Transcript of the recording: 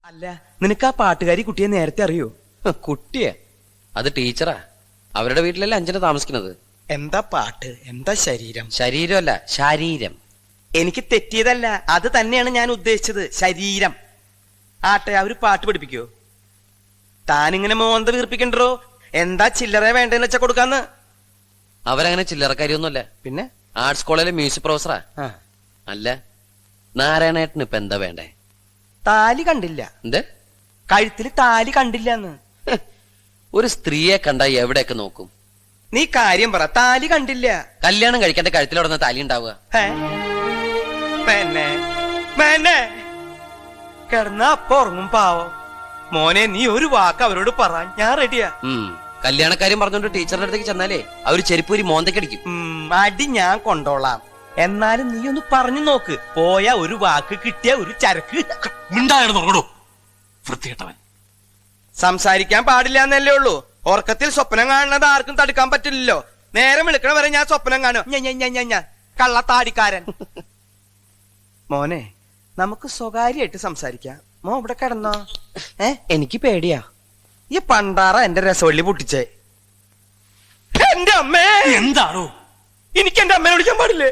അല്ല, നിനക്ക് ആ പാട്ടുകാരി കുട്ടിയെ നേരത്തെ അറിയോ? കുട്ടിയെ? അത് ടീച്ചറാ. അവരുടെ വീട്ടിലല്ലേ അഞ്ജന താമസിക്കുന്നത്. എന്താ പാട്ട്, എന്താ ശരീരം? ശരീരമല്ല, ശാരീരം. എനിക്ക് തെറ്റിയതല്ല, അത് തന്നെയാണ് ഞാൻ ഉദ്ദേശിച്ചത്, ശരീരം. ആട്ടെ, അവര് പാട്ട് പഠിപ്പിക്കോ? താനിങ്ങനെ മോന്ത വീർപ്പിക്കണ്ടോ? എന്താ ചില്ലറ വേണ്ടെന്ന് വെച്ചാ കൊടുക്കാന്ന്? അവരങ്ങനെ ചില്ലറക്കാരിയൊന്നുമല്ല. പിന്നെ ആർട്സ് കോളേജിലെ മ്യൂസിക് പ്രൊഫസറാ. അല്ല, നാരായണേട്ടന് ഇപ്പൊ എന്താ വേണ്ടേ? താലി കണ്ടില്ല. എന്ത്? കഴുത്തിൽ താലി കണ്ടില്ലെന്ന്. ഒരു സ്ത്രീയെ കണ്ടാ എവിടെയൊക്കെ നോക്കും? നീ കാര്യം പറ, താലി കണ്ടില്ല. കല്യാണം കഴിക്കാന്റെ കഴുത്തിലോടുന്ന താലി ഉണ്ടാവുക. കിടന്ന അപ്പൊ ഉറങ്ങും പാവം. മോനെ, നീ ഒരു വാക്ക് അവരോട് പറ, ഞാൻ റെഡിയാ. കല്യാണക്കാരും പറഞ്ഞോണ്ട് ടീച്ചറുടെ അടുത്തേക്ക് ചെന്നാലേ അവര് ചെരുപ്പൂരി മോന്തക്കടിക്കും. അടി ഞാൻ കൊണ്ടോളാം. എന്നാലും നീ ഒന്ന് പറഞ്ഞു നോക്ക്. പോയ ഒരു വാക്ക്, കിട്ടിയ ഒരു ചരക്ക്. സംസാരിക്കാൻ പാടില്ല എന്നല്ലേ ഉള്ളൂ. ഉറക്കത്തിൽ സ്വപ്നം കാണുന്നത് ആർക്കും തടുക്കാൻ പറ്റില്ലല്ലോ. നേരം വിളിക്കണ വരെ ഞാൻ സ്വപ്നം കാണും. കള്ളത്താടിക്കാരൻ. മോനെ, നമുക്ക് സ്വകാര്യമായിട്ട് സംസാരിക്കാം. മോ ഇവിടെ കിടന്നോ. എനിക്ക് പേടിയാ. ഈ പണ്ടാറ എന്റെ രസവള്ളി പൊട്ടിച്ചേ. എന്റെ അമ്മേ! എന്താണോ? എനിക്ക് എന്റെ അമ്മേനെ വിളിക്കാൻ പാടില്ലേ?